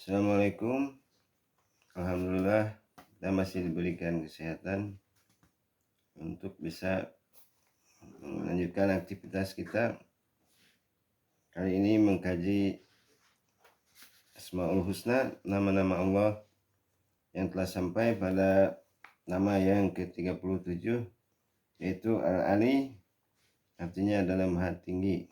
Assalamualaikum. Alhamdulillah kita masih diberikan kesehatan untuk bisa melanjutkan aktivitas kita. Kali ini mengkaji Asmaul Husna, nama-nama Allah yang telah sampai pada nama yang ke-37, yaitu Al-Ali, artinya adalah Maha Tinggi.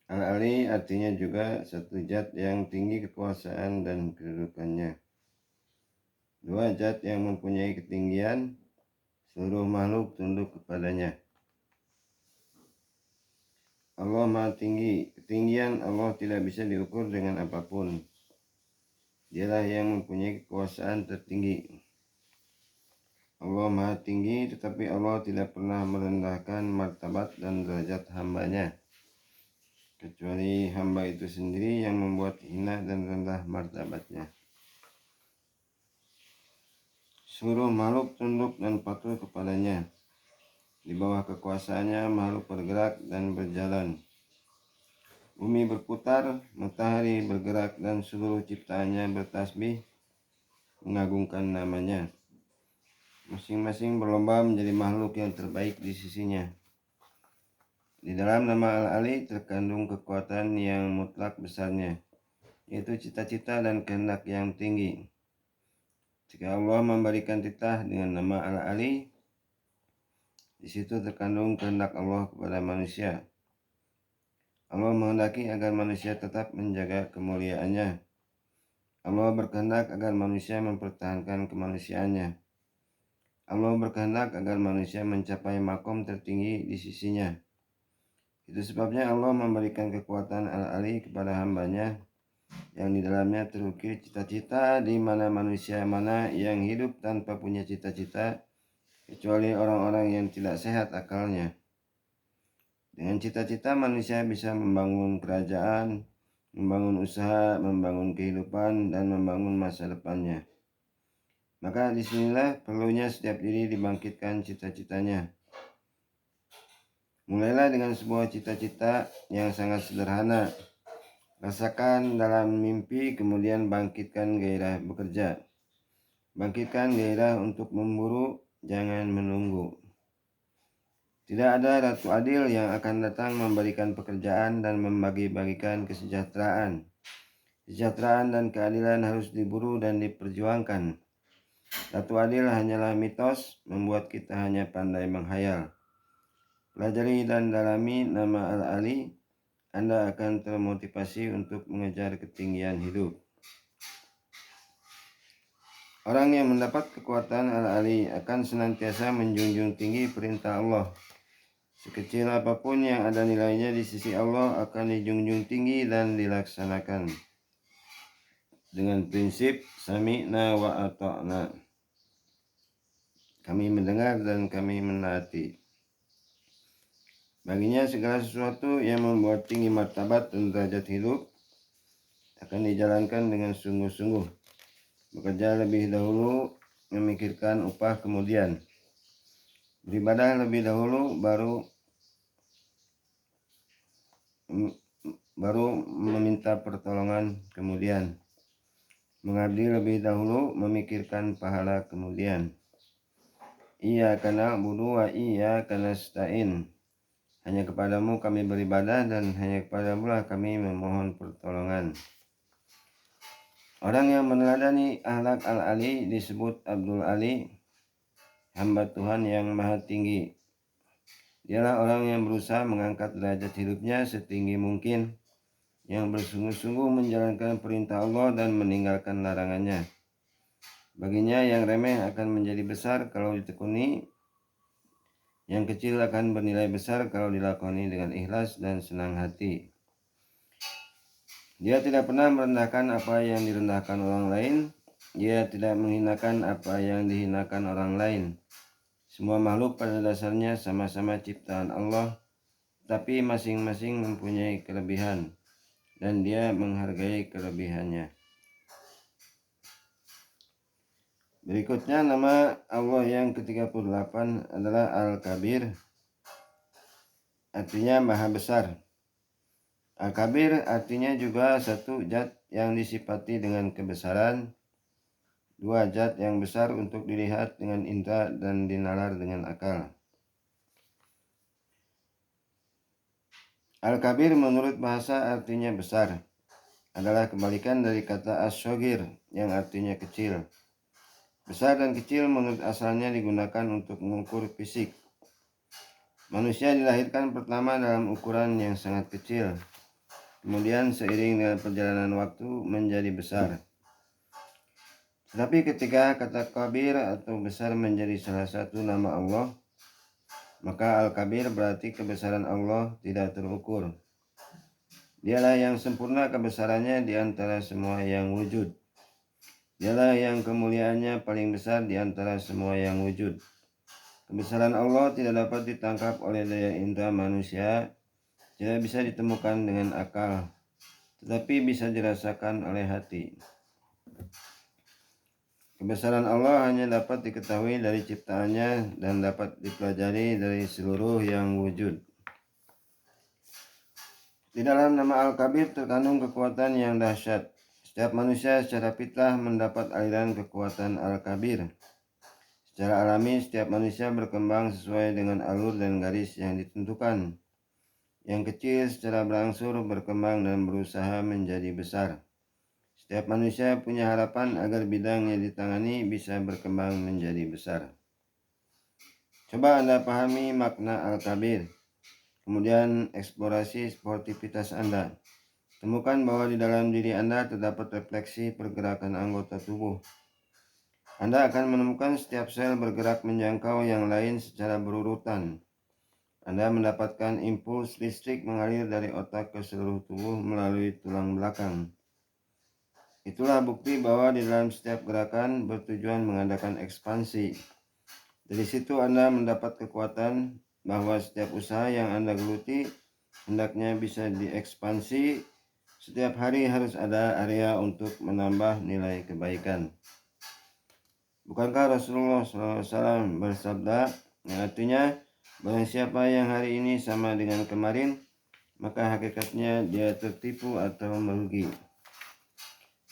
Al-Ali artinya juga satu zat yang tinggi kekuasaan dan kedudukannya. Dua zat yang mempunyai ketinggian, seluruh makhluk tunduk kepadanya. Allah Maha Tinggi. Ketinggian Allah tidak bisa diukur dengan apapun. Dialah yang mempunyai kekuasaan tertinggi. Allah Maha Tinggi, tetapi Allah tidak pernah merendahkan martabat dan derajat hambanya, kecuali hamba itu sendiri yang membuat hina dan rendah martabatnya. Seluruh makhluk tunduk dan patuh kepadanya. Di bawah kekuasaannya makhluk bergerak dan berjalan. Bumi berputar, matahari bergerak, dan seluruh ciptaannya bertasbih mengagungkan namanya. Masing-masing berlomba menjadi makhluk yang terbaik di sisinya. Di dalam nama Al-Ali terkandung kekuatan yang mutlak besarnya, yaitu cita-cita dan kehendak yang tinggi. Jika Allah memberikan titah dengan nama Al-Ali, di situ terkandung kehendak Allah kepada manusia. Allah menghendaki agar manusia tetap menjaga kemuliaannya. Allah berkehendak agar manusia mempertahankan kemanusiaannya. Allah berkehendak agar manusia mencapai makom tertinggi di sisinya. Itu sebabnya Allah memberikan kekuatan Al-Ali kepada hambanya, yang di dalamnya terukir cita-cita, di mana manusia mana yang hidup tanpa punya cita-cita, kecuali orang-orang yang tidak sehat akalnya. Dengan cita-cita manusia bisa membangun kerajaan, membangun usaha, membangun kehidupan, dan membangun masa depannya. Maka disinilah perlunya setiap diri dibangkitkan cita-citanya. Mulailah dengan sebuah cita-cita yang sangat sederhana. Rasakan dalam mimpi, kemudian bangkitkan gairah bekerja. Bangkitkan gairah untuk memburu, jangan menunggu. Tidak ada Ratu Adil yang akan datang memberikan pekerjaan dan membagi-bagikan kesejahteraan. Kesejahteraan dan keadilan harus diburu dan diperjuangkan. Ratu Adil hanyalah mitos, membuat kita hanya pandai menghayal. Pelajari dan dalami nama Al-Ali, Anda akan termotivasi untuk mengejar ketinggian hidup. Orang yang mendapat kekuatan Al-Ali akan senantiasa menjunjung tinggi perintah Allah. Sekecil apapun yang ada nilainya di sisi Allah akan dijunjung tinggi dan dilaksanakan dengan prinsip sami'na wa ata'na. Kami mendengar dan kami menaati. Baginya segala sesuatu yang membuat tinggi martabat dan derajat hidup akan dijalankan dengan sungguh-sungguh. Bekerja lebih dahulu, memikirkan upah kemudian. Beribadah lebih dahulu, baru meminta pertolongan kemudian. Mengabdi lebih dahulu, memikirkan pahala kemudian. Iyyaka na'budu wa iyyaka nasta'in. Hanya kepadamu kami beribadah dan hanya kepadamu lah kami memohon pertolongan. Orang yang meneladani akhlak Al-Ali disebut Abdul Ali, hamba Tuhan yang Maha Tinggi. Dialah orang yang berusaha mengangkat derajat hidupnya setinggi mungkin, yang bersungguh-sungguh menjalankan perintah Allah dan meninggalkan larangannya. Baginya yang remeh akan menjadi besar kalau ditekuni, yang kecil akan bernilai besar kalau dilakoni dengan ikhlas dan senang hati. Dia tidak pernah merendahkan apa yang direndahkan orang lain. Dia tidak menghinakan apa yang dihinakan orang lain. Semua makhluk pada dasarnya sama-sama ciptaan Allah, tapi masing-masing mempunyai kelebihan, dan dia menghargai kelebihannya. Berikutnya nama Allah yang ke-38 adalah Al-Kabir, artinya Maha Besar. Al-Kabir artinya juga satu zat yang disifati dengan kebesaran, dua zat yang besar untuk dilihat dengan indera dan dinalar dengan akal. Al-Kabir menurut bahasa artinya besar, adalah kebalikan dari kata as-shogir yang artinya kecil. Besar dan kecil menurut asalnya digunakan untuk mengukur fisik. Manusia dilahirkan pertama dalam ukuran yang sangat kecil, kemudian seiring dengan perjalanan waktu menjadi besar. Tetapi ketika kata kabir atau besar menjadi salah satu nama Allah, maka al-kabir berarti kebesaran Allah tidak terukur. Dialah yang sempurna kebesarannya di antara semua yang wujud. Dialah yang kemuliaannya paling besar di antara semua yang wujud. Kebesaran Allah tidak dapat ditangkap oleh daya indera manusia, tidak bisa ditemukan dengan akal, tetapi bisa dirasakan oleh hati. Kebesaran Allah hanya dapat diketahui dari ciptaannya dan dapat dipelajari dari seluruh yang wujud. Di dalam nama Al-Kabir terkandung kekuatan yang dahsyat. Setiap manusia secara fitrah mendapat aliran kekuatan Al-Kabir. Secara alami, setiap manusia berkembang sesuai dengan alur dan garis yang ditentukan. Yang kecil secara berangsur berkembang dan berusaha menjadi besar. Setiap manusia punya harapan agar bidang yang ditangani bisa berkembang menjadi besar. Coba Anda pahami makna Al-Kabir, kemudian eksplorasi sportivitas Anda. Temukan bahwa di dalam diri Anda terdapat refleksi pergerakan anggota tubuh. Anda akan menemukan setiap sel bergerak menjangkau yang lain secara berurutan. Anda mendapatkan impuls listrik mengalir dari otak ke seluruh tubuh melalui tulang belakang. Itulah bukti bahwa di dalam setiap gerakan bertujuan mengadakan ekspansi. Dari situ Anda mendapat kekuatan bahwa setiap usaha yang Anda geluti hendaknya bisa diekspansi. Setiap hari harus ada area untuk menambah nilai kebaikan. Bukankah Rasulullah SAW bersabda yang artinya barang siapa yang hari ini sama dengan kemarin, maka hakikatnya dia tertipu atau merugi.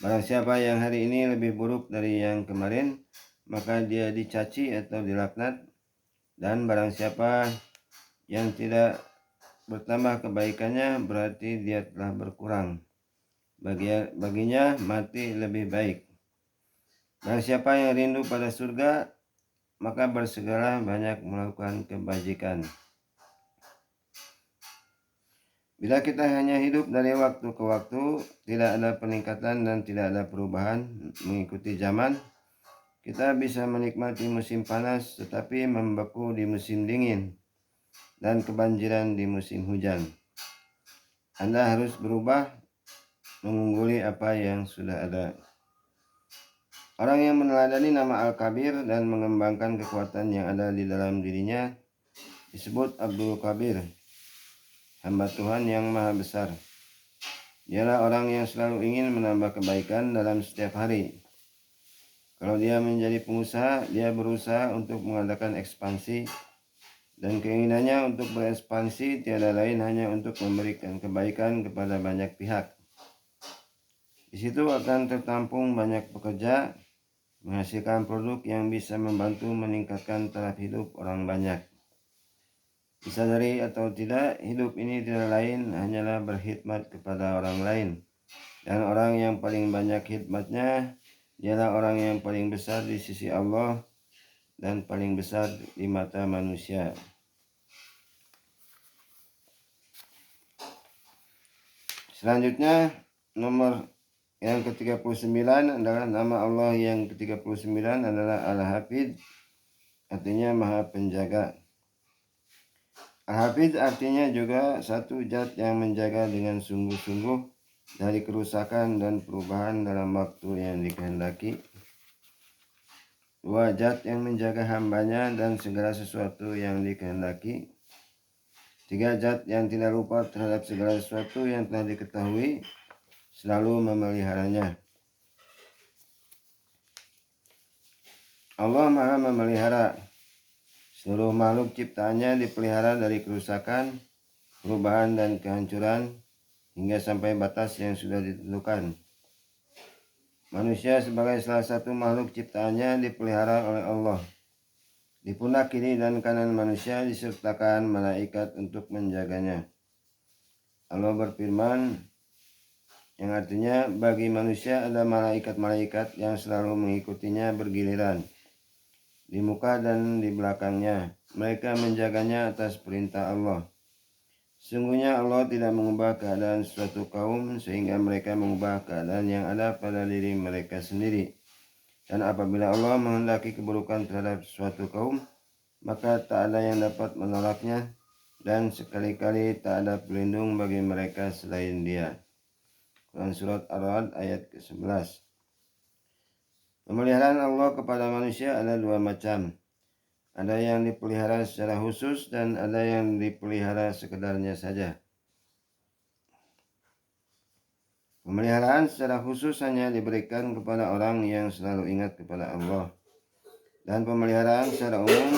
Barang siapa yang hari ini lebih buruk dari yang kemarin, maka dia dicaci atau dilaknat. Dan barang siapa yang tidak bertambah kebaikannya, berarti dia telah berkurang. Baginya mati lebih baik. Barang siapa yang rindu pada surga, maka bersegeralah banyak melakukan kebajikan. Bila kita hanya hidup dari waktu ke waktu, tidak ada peningkatan dan tidak ada perubahan mengikuti zaman, kita bisa menikmati musim panas tetapi membeku di musim dingin dan kebanjiran di musim hujan. Anda harus berubah, mengungguli apa yang sudah ada. Orang yang meneladani nama Al-Kabir dan mengembangkan kekuatan yang ada di dalam dirinya disebut Abdul Kabir, hamba Tuhan yang maha besar. Dialah orang yang selalu ingin menambah kebaikan dalam setiap hari. Kalau dia menjadi pengusaha, dia berusaha untuk mengadakan ekspansi, dan keinginannya untuk berekspansi tiada lain hanya untuk memberikan kebaikan kepada banyak pihak. Di situ akan tertampung banyak pekerja, menghasilkan produk yang bisa membantu meningkatkan taraf hidup orang banyak. Disadari atau tidak, hidup ini tidak lain hanyalah berkhidmat kepada orang lain. Dan orang yang paling banyak khidmatnya dialah orang yang paling besar di sisi Allah dan paling besar di mata manusia. Selanjutnya, nomor yang ke-39 adalah nama Allah yang ke-39 adalah Al-Hafidz, artinya Maha Penjaga. Al-Hafidz artinya juga satu zat yang menjaga dengan sungguh-sungguh dari kerusakan dan perubahan dalam waktu yang dikehendaki. Dua zat yang menjaga hambanya dan segala sesuatu yang dikehendaki. Tiga zat yang tidak lupa terhadap segala sesuatu yang telah diketahui, selalu memeliharanya. Allah Maha memelihara. Seluruh makhluk ciptaannya dipelihara dari kerusakan, perubahan dan kehancuran, hingga sampai batas yang sudah ditentukan. Manusia sebagai salah satu makhluk ciptaannya dipelihara oleh Allah. Di pundak kiri dan kanan manusia disertakan malaikat untuk menjaganya. Allah berfirman, yang artinya bagi manusia ada malaikat-malaikat yang selalu mengikutinya bergiliran di muka dan di belakangnya. Mereka menjaganya atas perintah Allah. Sungguhnya Allah tidak mengubah keadaan suatu kaum sehingga mereka mengubah keadaan yang ada pada diri mereka sendiri. Dan apabila Allah menghendaki keburukan terhadap suatu kaum, maka tak ada yang dapat menolaknya, dan sekali-kali tak ada pelindung bagi mereka selain Dia. Quran Surat Ar-Ra'd ayat ke-11. Pemeliharaan Allah kepada manusia ada dua macam. Ada yang dipelihara secara khusus dan ada yang dipelihara sekedarnya saja. Pemeliharaan secara khusus hanya diberikan kepada orang yang selalu ingat kepada Allah. Dan pemeliharaan secara umum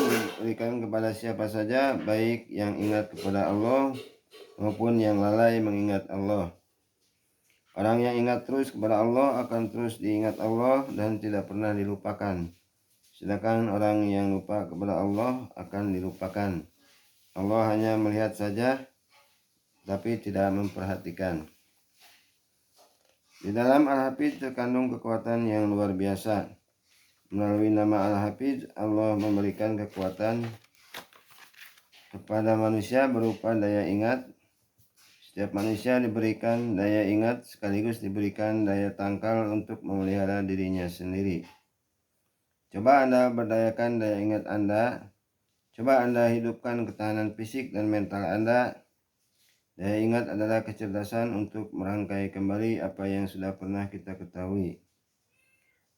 diberikan kepada siapa saja, baik yang ingat kepada Allah maupun yang lalai mengingat Allah. Orang yang ingat terus kepada Allah akan terus diingat Allah dan tidak pernah dilupakan. Sedangkan orang yang lupa kepada Allah akan dilupakan. Allah hanya melihat saja, tapi tidak memperhatikan. Di dalam Al-Hafiz terkandung kekuatan yang luar biasa. Melalui nama Al-Hafiz, Allah memberikan kekuatan kepada manusia berupa daya ingat. Setiap manusia diberikan daya ingat sekaligus diberikan daya tangkal untuk memelihara dirinya sendiri. Coba Anda berdayakan daya ingat Anda. Coba Anda hidupkan ketahanan fisik dan mental Anda. Daya ingat adalah kecerdasan untuk merangkai kembali apa yang sudah pernah kita ketahui.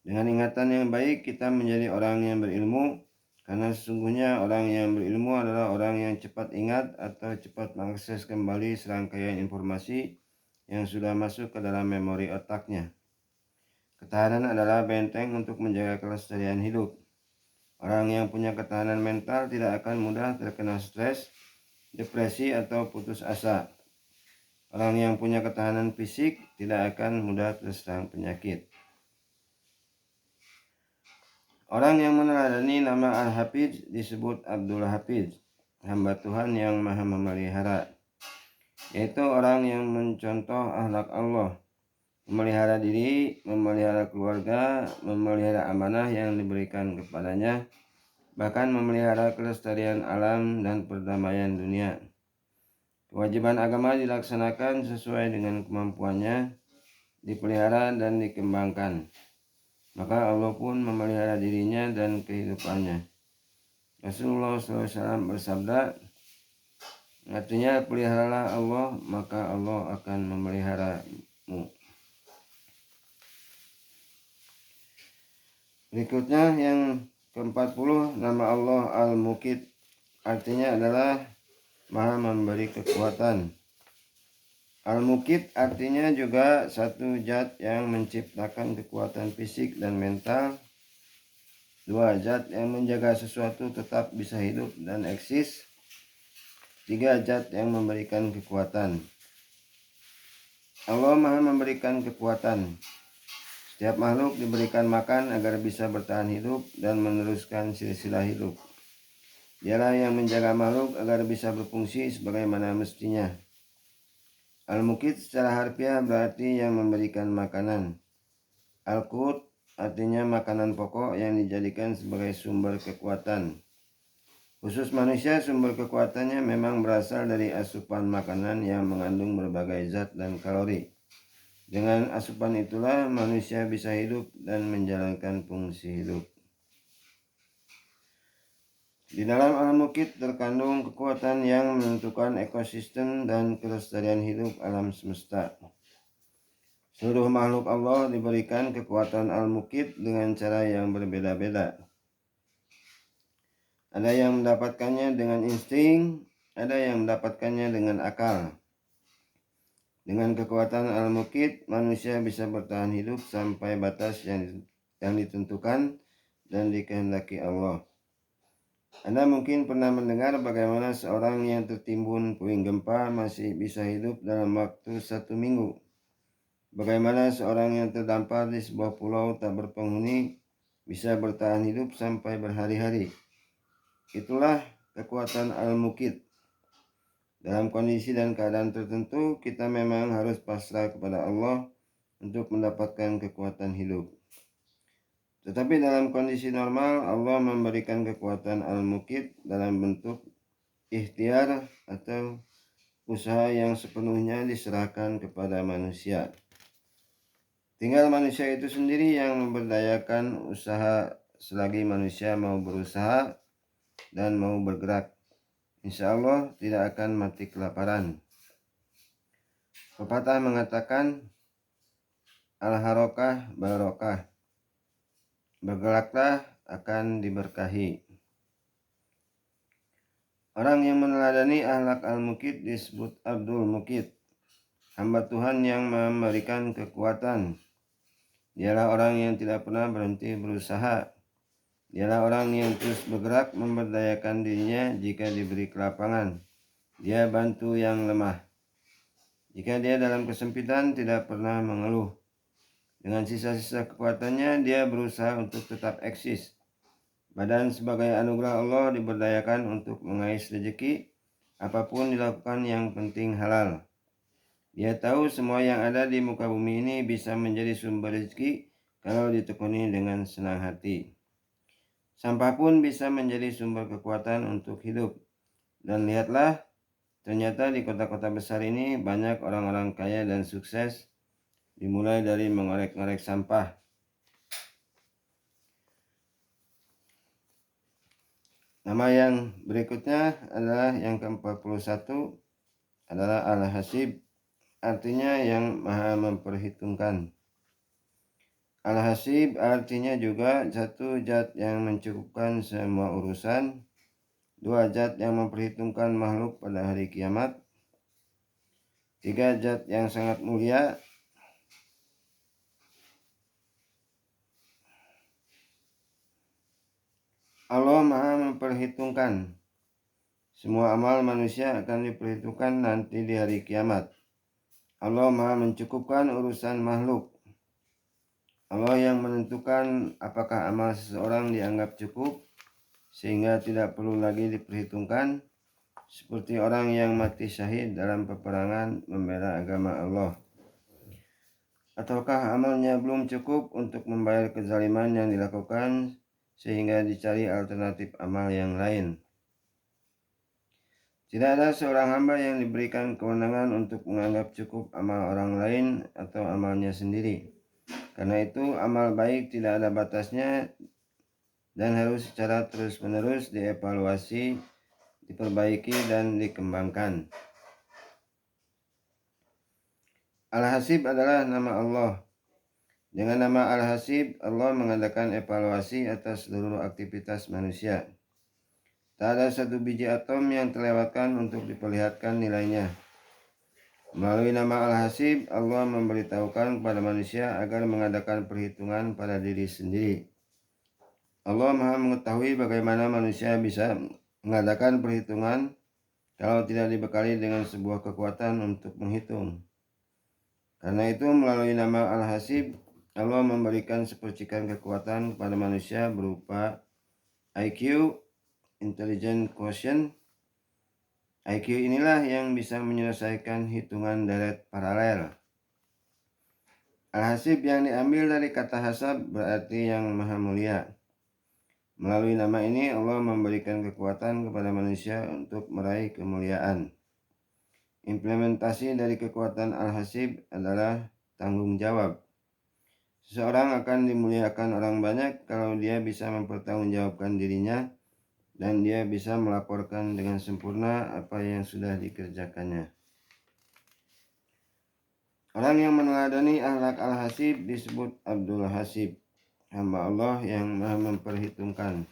Dengan ingatan yang baik kita menjadi orang yang berilmu, karena sesungguhnya orang yang berilmu adalah orang yang cepat ingat atau cepat mengakses kembali serangkaian informasi yang sudah masuk ke dalam memori otaknya. Ketahanan adalah benteng untuk menjaga kelestarian hidup. Orang yang punya ketahanan mental tidak akan mudah terkena stres, depresi, atau putus asa. Orang yang punya ketahanan fisik tidak akan mudah terserang penyakit. Orang yang meneladani nama Al-Hafiz disebut Abdul Hafiz, hamba Tuhan yang maha memelihara, yaitu orang yang mencontoh akhlak Allah, memelihara diri, memelihara keluarga, memelihara amanah yang diberikan kepadanya, bahkan memelihara kelestarian alam dan perdamaian dunia. Kewajiban agama dilaksanakan sesuai dengan kemampuannya, dipelihara dan dikembangkan. Maka Allah pun memelihara dirinya dan kehidupannya. Rasulullah SAW bersabda, artinya peliharalah Allah, maka Allah akan memeliharamu. Berikutnya yang ke-40, nama Allah Al-Muqit, artinya adalah maha memberi kekuatan. Al-Muqit artinya juga satu zat yang menciptakan kekuatan fisik dan mental, dua zat yang menjaga sesuatu tetap bisa hidup dan eksis, tiga zat yang memberikan kekuatan. Allah maha memberikan kekuatan. Setiap makhluk diberikan makan agar bisa bertahan hidup dan meneruskan silsilah hidup. Dialah yang menjaga makhluk agar bisa berfungsi sebagaimana mestinya. Al-Muqit secara harfiah berarti yang memberikan makanan. Al-Qut artinya makanan pokok yang dijadikan sebagai sumber kekuatan. Khusus manusia, sumber kekuatannya memang berasal dari asupan makanan yang mengandung berbagai zat dan kalori. Dengan asupan itulah manusia bisa hidup dan menjalankan fungsi hidup. Di dalam Al-Muqit terkandung kekuatan yang menentukan ekosistem dan kelestarian hidup alam semesta. Seluruh makhluk Allah diberikan kekuatan Al-Muqit dengan cara yang berbeda-beda. Ada yang mendapatkannya dengan insting, ada yang mendapatkannya dengan akal. Dengan kekuatan Al-Muqit, manusia bisa bertahan hidup sampai batas yang ditentukan dan dikehendaki Allah. Anda mungkin pernah mendengar bagaimana seorang yang tertimbun puing gempa masih bisa hidup dalam waktu 1 minggu. Bagaimana seorang yang terdampar di sebuah pulau tak berpenghuni bisa bertahan hidup sampai berhari-hari. Itulah kekuatan Al-Mukit. Dalam kondisi dan keadaan tertentu, kita memang harus pasrah kepada Allah untuk mendapatkan kekuatan hidup. Tetapi dalam kondisi normal, Allah memberikan kekuatan Al-Mukit dalam bentuk ikhtiar atau usaha yang sepenuhnya diserahkan kepada manusia. Tinggal manusia itu sendiri yang memberdayakan usaha selagi manusia mau berusaha dan mau bergerak. Insya Allah tidak akan mati kelaparan. Pepatah mengatakan, al-harokah barokah. Bergeraklah akan diberkahi. Orang yang meneladani akhlak Al-Mukit disebut Abdul Mukit, hamba Tuhan yang memberikan kekuatan. Dialah orang yang tidak pernah berhenti berusaha. Dialah orang yang terus bergerak memberdayakan dirinya jika diberi kelapangan. Dia bantu yang lemah. Jika dia dalam kesempitan tidak pernah mengeluh. Dengan sisa-sisa kekuatannya dia berusaha untuk tetap eksis. Badan sebagai anugerah Allah diberdayakan untuk mengais rezeki. Apapun dilakukan yang penting halal. Dia tahu semua yang ada di muka bumi ini bisa menjadi sumber rezeki kalau ditekuni dengan senang hati. Sampah pun bisa menjadi sumber kekuatan untuk hidup. Dan lihatlah, ternyata di kota-kota besar ini banyak orang-orang kaya dan sukses, dimulai dari mengorek-ngorek sampah. Nama yang berikutnya adalah yang ke-41 adalah Al-Hasib, artinya yang maha memperhitungkan. Al-Hasib artinya juga satu zat yang mencukupkan semua urusan, dua zat yang memperhitungkan makhluk pada hari kiamat, tiga zat yang sangat mulia, Allah maha memperhitungkan. Semua amal manusia akan diperhitungkan nanti di hari kiamat. Allah maha mencukupkan urusan makhluk. Allah yang menentukan apakah amal seseorang dianggap cukup sehingga tidak perlu lagi diperhitungkan, seperti orang yang mati syahid dalam peperangan membela agama Allah. Ataukah amalnya belum cukup untuk membayar kezaliman yang dilakukan sehingga dicari alternatif amal yang lain. Tidak ada seorang hamba yang diberikan kewenangan untuk menganggap cukup amal orang lain atau amalnya sendiri. Karena itu amal baik tidak ada batasnya dan harus secara terus-menerus dievaluasi, diperbaiki dan dikembangkan. Al-Hasib adalah nama Allah. Dengan nama Al-Hasib, Allah mengadakan evaluasi atas seluruh aktivitas manusia. Tak ada satu biji atom yang terlewatkan untuk diperlihatkan nilainya. Melalui nama Al-Hasib, Allah memberitahukan kepada manusia agar mengadakan perhitungan pada diri sendiri. Allah maha mengetahui bagaimana manusia bisa mengadakan perhitungan kalau tidak dibekali dengan sebuah kekuatan untuk menghitung. Karena itu melalui nama Al-Hasib, Allah memberikan sepercikan kekuatan kepada manusia berupa IQ, Intelligent Quotient. IQ inilah yang bisa menyelesaikan hitungan deret paralel. Al-Hasib yang diambil dari kata hasab berarti yang maha mulia. Melalui nama ini Allah memberikan kekuatan kepada manusia untuk meraih kemuliaan. Implementasi dari kekuatan Al-Hasib adalah tanggung jawab. Seseorang akan dimuliakan orang banyak kalau dia bisa mempertanggungjawabkan dirinya dan dia bisa melaporkan dengan sempurna apa yang sudah dikerjakannya. Orang yang meneladani akhlak Al-Hasib disebut Abdul Hasib, hamba Allah yang maha memperhitungkan.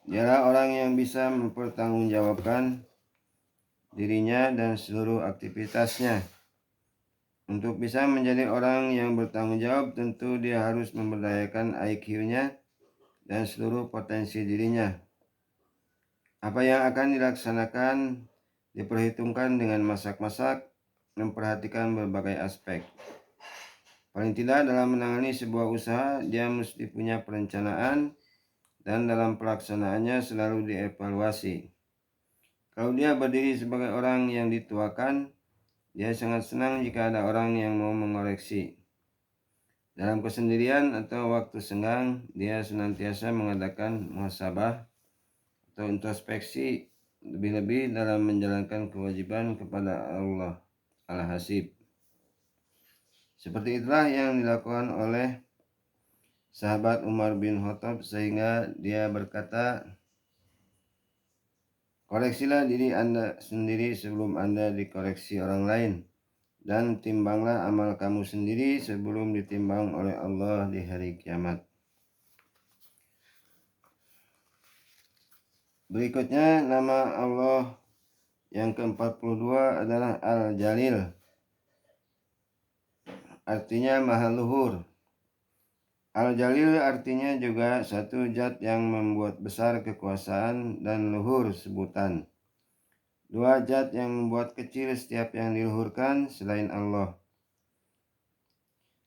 Dialah orang yang bisa mempertanggungjawabkan dirinya dan seluruh aktivitasnya. Untuk bisa menjadi orang yang bertanggung jawab, tentu dia harus memberdayakan IQ-nya dan seluruh potensi dirinya. Apa yang akan dilaksanakan diperhitungkan dengan masak-masak, memperhatikan berbagai aspek. Paling tidak dalam menangani sebuah usaha, dia mesti punya perencanaan dan dalam pelaksanaannya selalu dievaluasi. Kalau dia berdiri sebagai orang yang dituakan, dia sangat senang jika ada orang yang mau mengoreksi. Dalam kesendirian atau waktu senggang, dia senantiasa mengadakan muhasabah atau introspeksi, lebih-lebih dalam menjalankan kewajiban kepada Allah Al-Hasib. Seperti itulah yang dilakukan oleh sahabat Umar bin Khattab, sehingga dia berkata, koreksilah diri Anda sendiri sebelum Anda dikoreksi orang lain, dan timbanglah amal kamu sendiri sebelum ditimbang oleh Allah di hari kiamat. Berikutnya, nama Allah yang ke-42 adalah Al-Jalil, artinya Maha Luhur. Al-Jalil artinya juga satu zat yang membuat besar kekuasaan dan luhur sebutan. Dua zat yang membuat kecil setiap yang diluhurkan selain Allah.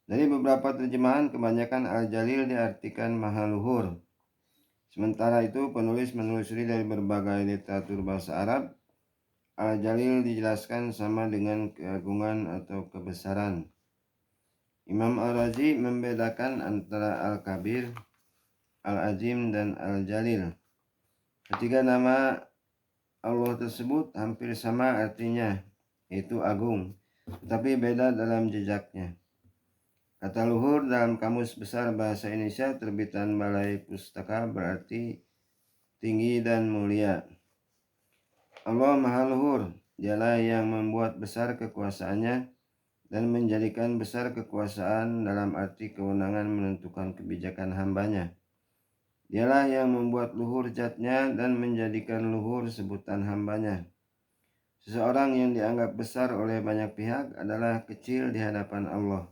Dari beberapa terjemahan, kebanyakan Al-Jalil diartikan Maha Luhur. Sementara itu, penulis menelusuri dari berbagai literatur bahasa Arab, Al-Jalil dijelaskan sama dengan keagungan atau kebesaran. Imam Al-Razi membedakan antara Al-Kabir, Al-Azim, dan Al-Jalil. Ketiga nama Allah tersebut hampir sama artinya, yaitu agung, tetapi beda dalam jejaknya. Kata luhur dalam Kamus Besar Bahasa Indonesia terbitan Balai Pustaka berarti tinggi dan mulia. Allah Maha Luhur, dialah yang membuat besar kekuasaannya dan menjadikan besar kekuasaan dalam arti kewenangan menentukan kebijakan hambanya. Dialah yang membuat luhur zatnya dan menjadikan luhur sebutan hambanya. Seseorang yang dianggap besar oleh banyak pihak adalah kecil di hadapan Allah.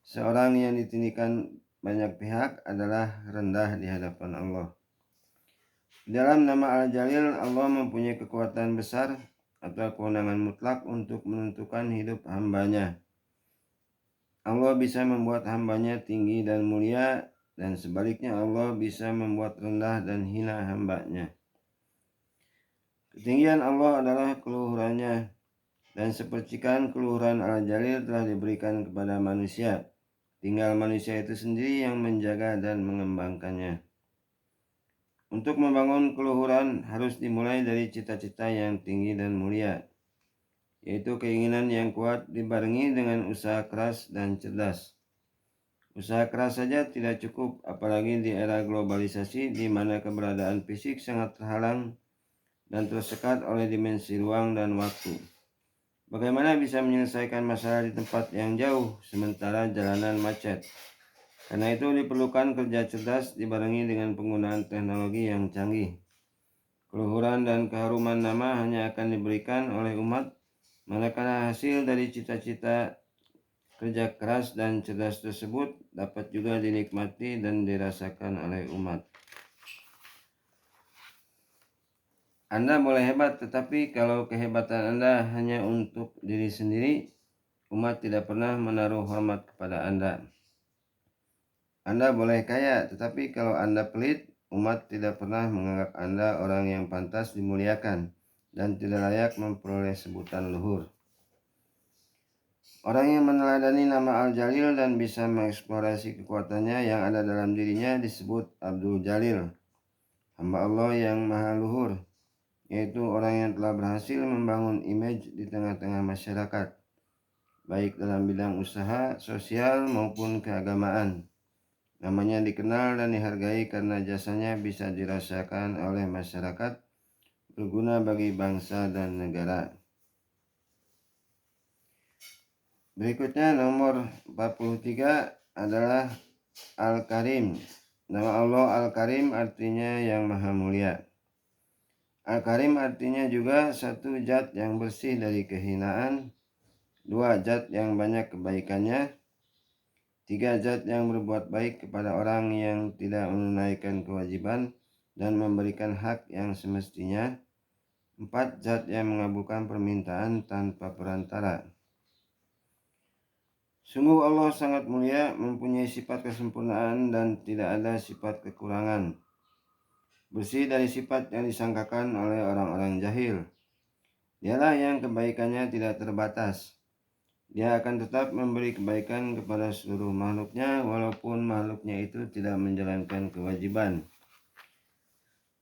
Seorang yang ditinggikan banyak pihak adalah rendah di hadapan Allah. Dalam nama Al-Jalil, Allah mempunyai kekuatan besar atau kewenangan mutlak untuk menentukan hidup hambanya. Allah bisa membuat hambanya tinggi dan mulia, dan sebaliknya Allah bisa membuat rendah dan hina hambanya. Ketinggian Allah adalah keluhurannya, dan sepercikan keluhuran Al-Jalil telah diberikan kepada manusia. Tinggal manusia itu sendiri yang menjaga dan mengembangkannya. Untuk membangun keluhuran harus dimulai dari cita-cita yang tinggi dan mulia, yaitu keinginan yang kuat dibarengi dengan usaha keras dan cerdas. Usaha keras saja tidak cukup, apalagi di era globalisasi di mana keberadaan fisik sangat terhalang dan tersekat oleh dimensi ruang dan waktu. Bagaimana bisa menyelesaikan masalah di tempat yang jauh sementara jalanan macet? Karena itu diperlukan kerja cerdas dibarengi dengan penggunaan teknologi yang canggih. Keluhuran dan keharuman nama hanya akan diberikan oleh umat manakala hasil dari cita-cita kerja keras dan cerdas tersebut dapat juga dinikmati dan dirasakan oleh umat. Anda boleh hebat, tetapi kalau kehebatan Anda hanya untuk diri sendiri, umat tidak pernah menaruh hormat kepada Anda. Anda boleh kaya, tetapi kalau Anda pelit, umat tidak pernah menganggap Anda orang yang pantas dimuliakan dan tidak layak memperoleh sebutan luhur. Orang yang meneladani nama Al-Jalil dan bisa mengeksplorasi kekuatannya yang ada dalam dirinya disebut Abdul Jalil, hamba Allah yang maha luhur, yaitu orang yang telah berhasil membangun image di tengah-tengah masyarakat, baik dalam bidang usaha, sosial, maupun keagamaan. Namanya dikenal dan dihargai karena jasanya bisa dirasakan oleh masyarakat, berguna bagi bangsa dan negara. Berikutnya nomor 43 adalah Al-Karim. Nama Allah Al-Karim artinya yang maha mulia. Al-Karim artinya juga satu zat yang bersih dari kehinaan, dua zat yang banyak kebaikannya, 3. Zat yang berbuat baik kepada orang yang tidak menunaikan kewajiban dan memberikan hak yang semestinya. 4. Zat yang mengabulkan permintaan tanpa perantara. Sungguh Allah sangat mulia, mempunyai sifat kesempurnaan dan tidak ada sifat kekurangan. Bersih dari sifat yang disangkakan oleh orang-orang jahil. Dialah yang kebaikannya tidak terbatas. Dia akan tetap memberi kebaikan kepada seluruh makhluknya walaupun makhluknya itu tidak menjalankan kewajiban.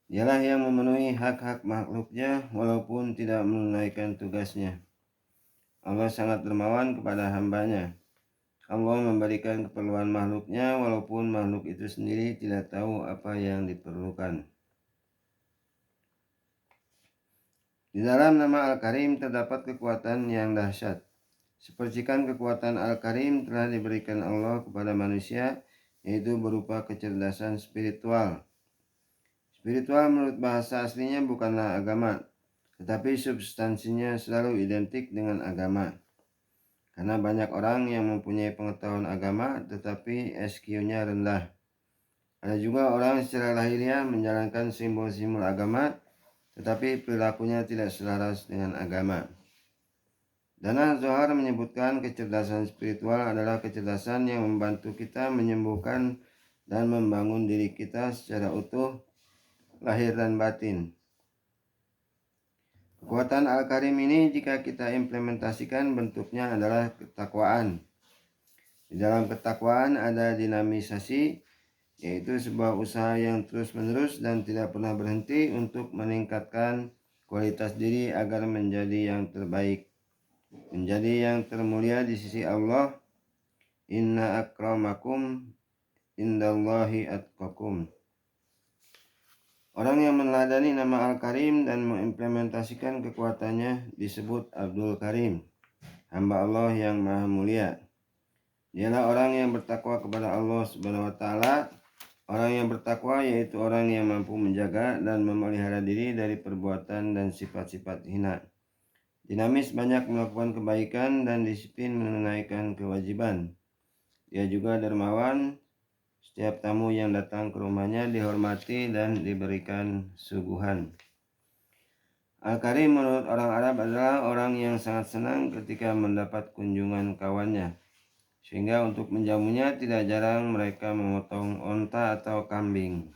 Dialah yang memenuhi hak-hak makhluknya walaupun tidak menunaikan tugasnya. Allah sangat dermawan kepada hambanya. Allah memberikan keperluan makhluknya walaupun makhluk itu sendiri tidak tahu apa yang diperlukan. Di dalam nama Al-Karim terdapat kekuatan yang dahsyat. Sepercikan kekuatan Al-Karim telah diberikan Allah kepada manusia, yaitu berupa kecerdasan spiritual. Spiritual menurut bahasa aslinya bukanlah agama, tetapi substansinya selalu identik dengan agama. Karena banyak orang yang mempunyai pengetahuan agama tetapi SQ-nya rendah. Ada juga orang secara lahiriah menjalankan simbol-simbol agama tetapi perilakunya tidak selaras dengan agama. Dana Zohar menyebutkan kecerdasan spiritual adalah kecerdasan yang membantu kita menyembuhkan dan membangun diri kita secara utuh, lahir dan batin. Kekuatan Al-Karim ini jika kita implementasikan bentuknya adalah ketakwaan. Di dalam ketakwaan ada dinamisasi, yaitu sebuah usaha yang terus-menerus dan tidak pernah berhenti untuk meningkatkan kualitas diri agar menjadi yang terbaik, menjadi yang termulia di sisi Allah. Inna akramakum indallahi atqakum. Orang yang meneladani nama Al-Karim dan mengimplementasikan kekuatannya disebut Abdul Karim, hamba Allah yang maha mulia. Dialah orang yang bertakwa kepada Allah Subhanahu wa taala. Orang yang bertakwa yaitu orang yang mampu menjaga dan memelihara diri dari perbuatan dan sifat-sifat hina. Dinamis, banyak melakukan kebaikan dan disiplin menunaikan kewajiban. Dia juga dermawan. Setiap tamu yang datang ke rumahnya dihormati dan diberikan suguhan. Al-Karim menurut orang Arab adalah orang yang sangat senang ketika mendapat kunjungan kawannya. Sehingga untuk menjamunya tidak jarang mereka memotong onta atau kambing.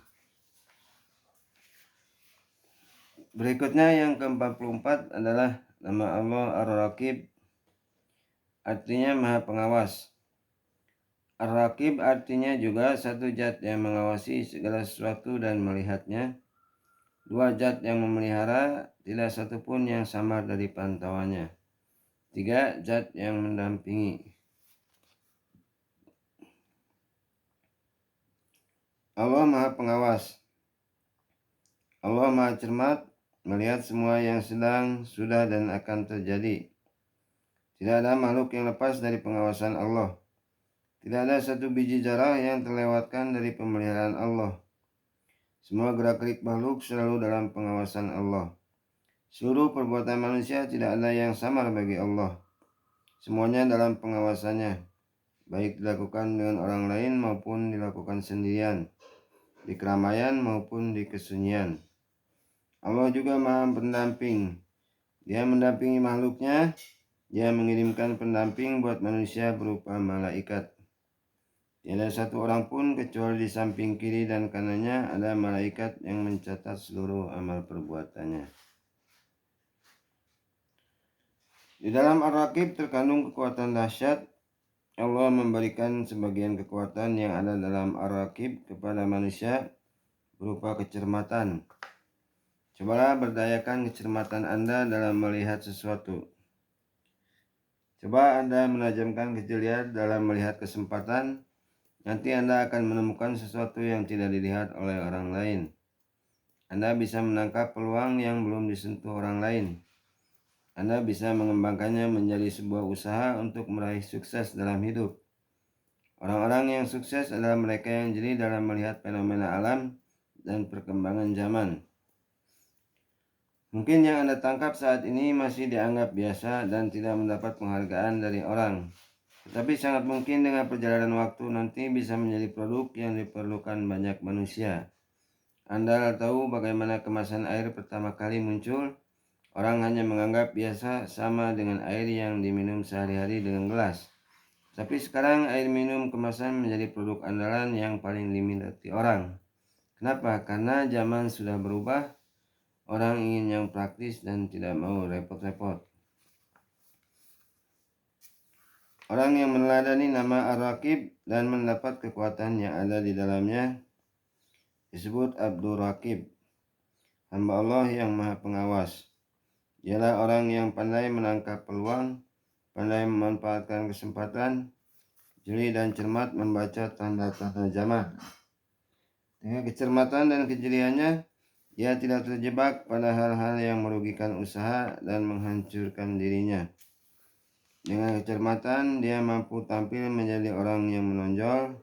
Berikutnya yang ke-44 adalah nama Allah Ar-Raqib, artinya Maha Pengawas. Ar-Raqib artinya juga satu zat yang mengawasi segala sesuatu dan melihatnya. Dua zat yang memelihara, tidak satu pun yang samar dari pantauannya. Tiga zat yang mendampingi. Allah Maha Pengawas. Allah Maha Cermat, melihat semua yang sedang, sudah dan akan terjadi. Tidak ada makhluk yang lepas dari pengawasan Allah. Tidak ada satu biji zarah yang terlewatkan dari pemeliharaan Allah. Semua gerak-gerik makhluk selalu dalam pengawasan Allah. Seluruh perbuatan manusia tidak ada yang samar bagi Allah. Semuanya dalam pengawasannya, baik dilakukan dengan orang lain maupun dilakukan sendirian, di keramaian maupun di kesunyian. Allah juga Maha Pendamping. Dia mendampingi makhluknya. Dia mengirimkan pendamping buat manusia berupa malaikat. Tiada satu orang pun kecuali di samping kiri dan kanannya ada malaikat yang mencatat seluruh amal perbuatannya. Di dalam Ar-Raqib terkandung kekuatan dahsyat. Allah memberikan sebagian kekuatan yang ada dalam Ar-Raqib kepada manusia berupa kecermatan. Cobalah berdayakan kecermatan Anda dalam melihat sesuatu. Coba Anda menajamkan kejelian dalam melihat kesempatan. Nanti Anda akan menemukan sesuatu yang tidak dilihat oleh orang lain. Anda bisa menangkap peluang yang belum disentuh orang lain. Anda bisa mengembangkannya menjadi sebuah usaha untuk meraih sukses dalam hidup. Orang-orang yang sukses adalah mereka yang jeli dalam melihat fenomena alam dan perkembangan zaman. Mungkin yang Anda tangkap saat ini masih dianggap biasa dan tidak mendapat penghargaan dari orang. Tetapi sangat mungkin dengan perjalanan waktu nanti bisa menjadi produk yang diperlukan banyak manusia. Anda tahu bagaimana kemasan air pertama kali muncul? Orang hanya menganggap biasa sama dengan air yang diminum sehari-hari dengan gelas. Tapi sekarang air minum kemasan menjadi produk andalan yang paling diminati orang. Kenapa? Karena zaman sudah berubah. Orang ingin yang praktis dan tidak mau repot-repot. Orang yang meneladani nama Ar-Raqib dan mendapat kekuatan yang ada di dalamnya disebut Abdul Raqib, hamba Allah yang maha pengawas. Dialah orang yang pandai menangkap peluang, pandai memanfaatkan kesempatan, jeli dan cermat membaca tanda-tanda zaman. Dengan kecermatan dan kejeliannya, dia tidak terjebak pada hal-hal yang merugikan usaha dan menghancurkan dirinya. Dengan kecermatan, dia mampu tampil menjadi orang yang menonjol,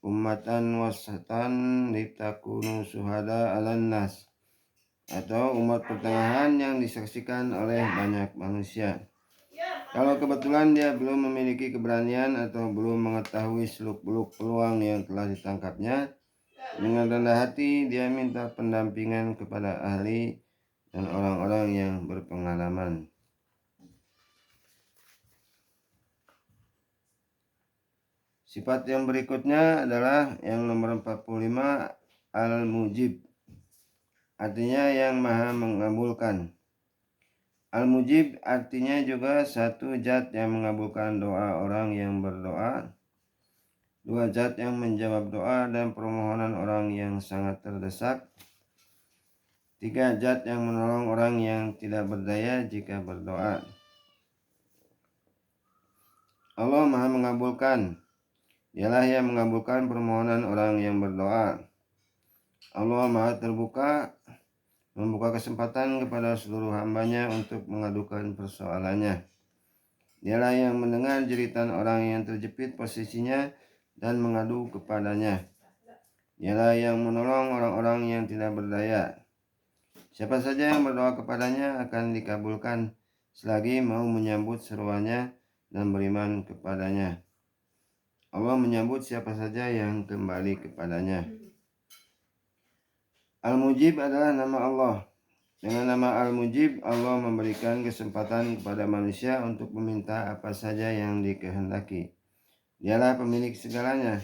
ummatan wasatan litakunu suhada 'alan nas, atau umat pertengahan yang disaksikan oleh banyak manusia. Kalau kebetulan dia belum memiliki keberanian atau belum mengetahui seluk-beluk peluang yang telah ditangkapnya, dengan rendah hati dia minta pendampingan kepada ahli dan orang-orang yang berpengalaman. Sifat yang berikutnya adalah yang nomor 45, Al-Mujib, artinya yang maha mengabulkan. Al-Mujib artinya juga satu zat yang mengabulkan doa orang yang berdoa, dua zat yang menjawab doa dan permohonan orang yang sangat terdesak, tiga zat yang menolong orang yang tidak berdaya jika berdoa. Allah maha mengabulkan. Dialah yang mengabulkan permohonan orang yang berdoa. Allah maha terbuka, membuka kesempatan kepada seluruh hambanya untuk mengadukan persoalannya. Dialah yang mendengar jeritan orang yang terjepit posisinya dan mengadu kepadanya. Dialah yang menolong orang-orang yang tidak berdaya. Siapa saja yang berdoa kepadanya akan dikabulkan selagi mau menyambut seruannya dan beriman kepadanya. Allah menyambut siapa saja yang kembali kepadanya. Al-Mujib adalah nama Allah. Dengan nama Al-Mujib, Allah memberikan kesempatan kepada manusia untuk meminta apa saja yang dikehendaki. Dialah pemilik segalanya.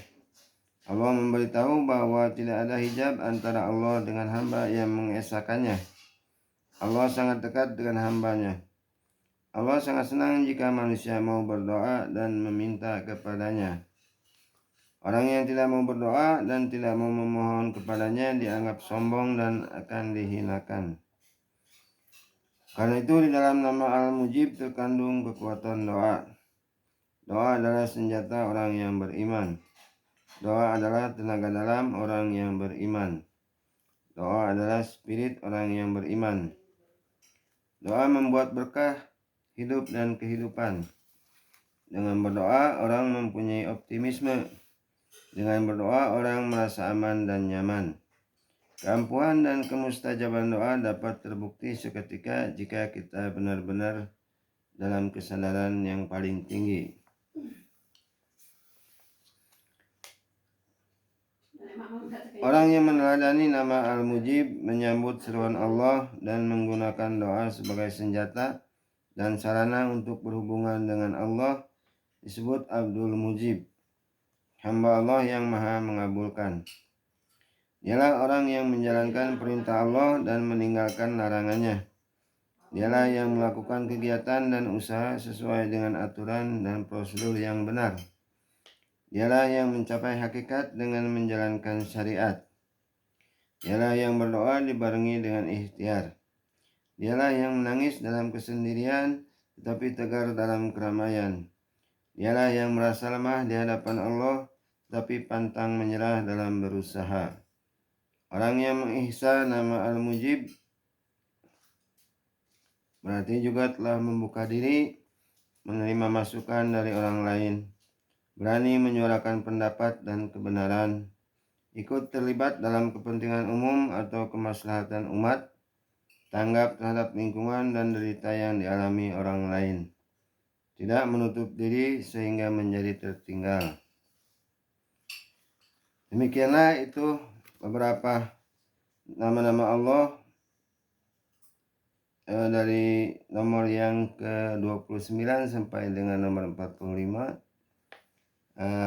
Allah memberitahu bahwa tidak ada hijab antara Allah dengan hamba yang mengesakannya. Allah sangat dekat dengan hambanya. Allah sangat senang jika manusia mau berdoa dan meminta kepadanya. Orang yang tidak mau berdoa dan tidak mau memohon kepadanya dianggap sombong dan akan dihinakan. Karena itu di dalam nama Al-Mujib terkandung kekuatan doa. Doa adalah senjata orang yang beriman. Doa adalah tenaga dalam orang yang beriman. Doa adalah spirit orang yang beriman. Doa membuat berkah hidup dan kehidupan. Dengan berdoa orang mempunyai optimisme. Dengan berdoa orang merasa aman dan nyaman. Keampuhan dan kemustajaban doa dapat terbukti seketika jika kita benar-benar dalam kesadaran yang paling tinggi. Orang yang meneladani nama Al-Mujib menyambut seruan Allah dan menggunakan doa sebagai senjata dan sarana untuk berhubungan dengan Allah disebut Abdul Mujib, hamba Allah yang maha mengabulkan. Dialah orang yang menjalankan perintah Allah dan meninggalkan larangannya. Dialah yang melakukan kegiatan dan usaha sesuai dengan aturan dan prosedur yang benar. Dialah yang mencapai hakikat dengan menjalankan syariat. Dialah yang berdoa dibarengi dengan ikhtiar. Dialah yang menangis dalam kesendirian tetapi tegar dalam keramaian. Dialah yang merasa lemah di hadapan Allah tetapi pantang menyerah dalam berusaha. Orang yang mengihsa nama Al-Mujib berarti juga telah membuka diri, menerima masukan dari orang lain, berani menyuarakan pendapat dan kebenaran, ikut terlibat dalam kepentingan umum atau kemaslahatan umat, tanggap terhadap lingkungan dan derita yang dialami orang lain. tidak menutup diri sehingga menjadi tertinggal. Demikianlah itu beberapa nama-nama Allah dari nomor yang ke-29 sampai dengan nomor 45.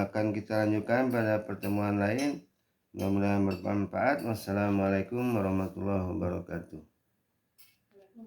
Akan kita lanjutkan pada pertemuan lain. Mudah-mudahan bermanfaat. Wassalamualaikum warahmatullahi wabarakatuh.